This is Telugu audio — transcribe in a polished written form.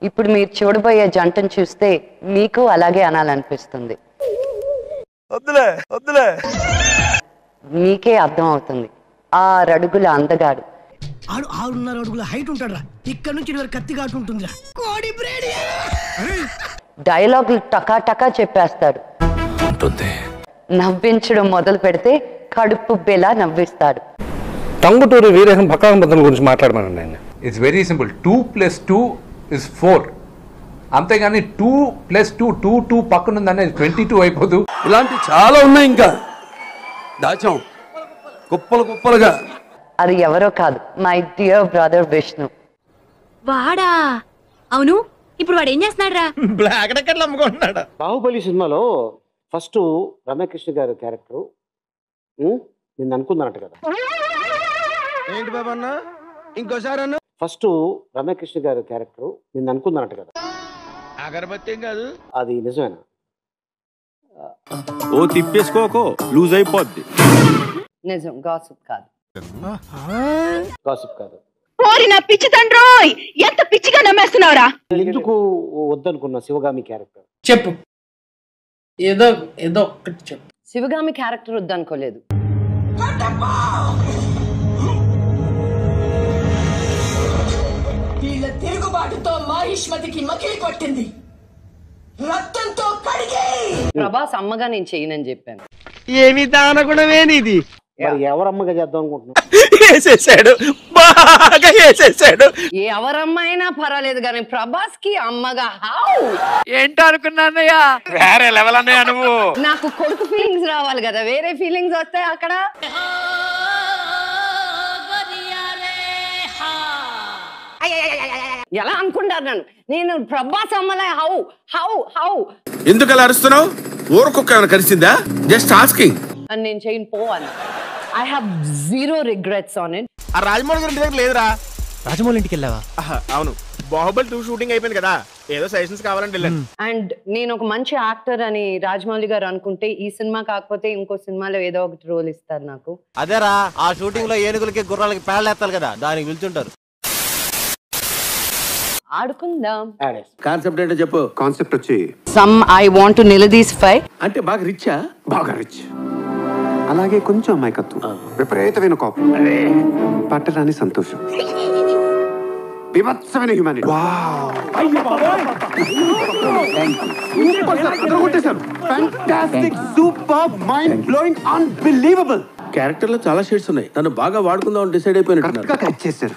ఇప్పుడు మీరు చూడబోయే జంటను చూస్తే మీకు అలాగే అనాలనిపిస్తుంది. మీకే అర్థం అవుతుంది. 6 అడుగుల అందగాడు, 6.5 అడుగుల హైట్ ఉంటాడురా. ఇక్కడ నుంచి కత్తి ఘాటు ఉంటుందిరా. డైలాగులు టకా టకా చెప్పేస్తాడు. నవ్వించడం మొదలు పెడితే కడుపు బెలా నవ్విస్తాడు. టంగుటూరి వీరేశం భక్తాంబత్తుల గురించి మాట్లాడమనండి ఆయన. It's very simple. 2+2 is 4. అంతేగాని 2+2 2 పక్కన ఉందనే 22 అయిపోదు. ఇలాంటి చాలా ఉన్నాయి, ఇంకా దాచాం కుప్పలు కుప్పలుగా. అది ఎవరో కాదు, మై డియర్ బ్రదర్ విష్ణు. వాడా? అవును, ఇప్పుడు వాడు ఏం చేస్తున్నాడు రా? బ్లాక్ టికెట్లు అమ్ముకుంటున్నాడు. బాహుబలి సినిమాలో ఫస్ట్ రమ్యకృష్ణ గారి క్యారెక్టర్ నేను అనుకున్నానట కదా. ఏంటి బాబా అన్న, ఇంకోసారి అన్న. ఫస్ట్ రమ్యకృష్ణ గారి క్యారెక్టర్ నేను అనుకున్నానట కదా. అగరబత్తి ఏం కాదు, అది నిజమేనా? ఓ తిప్పేసుకోకో, లూజ్ అయిపోద్ది. నిజం, గాసిప్ కాదు. గాసిప్ కాదు. పిచ్చి తండ్రోయ్, ఎంత పిచ్చిగా నమ్మేస్తున్నావురా? ఎందుకు వద్దనుకున్నా శివగామి క్యారెక్టర్? చెప్పు, ఏదో ఏదో ఒక్కటి చెప్పు. శివగామి క్యారెక్టర్ వద్దనుకోలేదు. వీళ్ళ తిరుగుబాటుతో మాహిష్మతికి మకిలి కొట్టింది, రక్తంతో కడిగి. ప్రభాస్ అమ్మగా నేను చేయనని చెప్పాను. ఏమి దానగుణమేనిది? మరి ఎవరమ్మగా చేద్దాం అనుకుంటున్నా? వేసేసాడు, బాగా వేసేసాడు. ఎవరమ్మైనా పర్వాలేదు కానీ ప్రభాస్ కి అమ్మగా హౌ ఏంటనుకున్నానయ్యా? వేరే లెవెల్ అన్నయ్యా నువ్వు. నాకు కొడుకు ఫీలింగ్స్ రావాలి కదా, వేరే ఫీలింగ్స్ వస్తాయి అక్కడ. ఎలా అనుకుంటారు నన్ను? నేను ప్రభాస్ అమ్మలా హౌ హౌ హౌ ఎందుకు అలా అరుస్తున్నావు? ఊరకొక్క ఏమైనా కలిసిందా? Just asking. అని నేను చేయను పో అని. I have 0 regrets on it. ఆ రాజమౌళి గారి దగ్గర లేదురా. రాజమౌళి ఇంటికి వెళ్ళావా? అవును, బాహుబలి 2 షూటింగ్ అయిపోయింది కదా, ఏదో సజెషన్స్ కావాలంటే వెళ్ళాను. అండ్ నేను ఒక మంచి యాక్టర్ అని రాజమౌళి గారు అనుకుంటే ఈ సినిమా కాకపోతే ఇంకో సినిమాలో ఏదో ఒకటి రోల్ ఇస్తారు నాకు. అదేరా, ఆ షూటింగ్ లో ఏనుగులకి గుర్రాలకి పేడలేస్తారు కదా, దానికి పిలుచుంటారు. ఆడుకుందాం. కాన్సెప్ట్ ఏంటో చెప్పు. కాన్సెప్ట్ వచ్చి సమ్ ఐ వాంట్ టు నిలదీసిఫై. అంటే బాగా రిచ్చా? బాగా రిచ్, అలాగే కొంచెం అమాయకత్వం, విపరీతమైన కోపం, పట్టరాని సంతోషం, వివత్సమైన humanity. Fantastic, super, mind blowing, unbelievable. Character లో చాలా షేడ్స్ ఉన్నాయి, తను బాగా వాడుకుందాం డిసైడ్ అయిపోయినట్టు కరెక్ట్ గా క్యాచ్ చేశారు.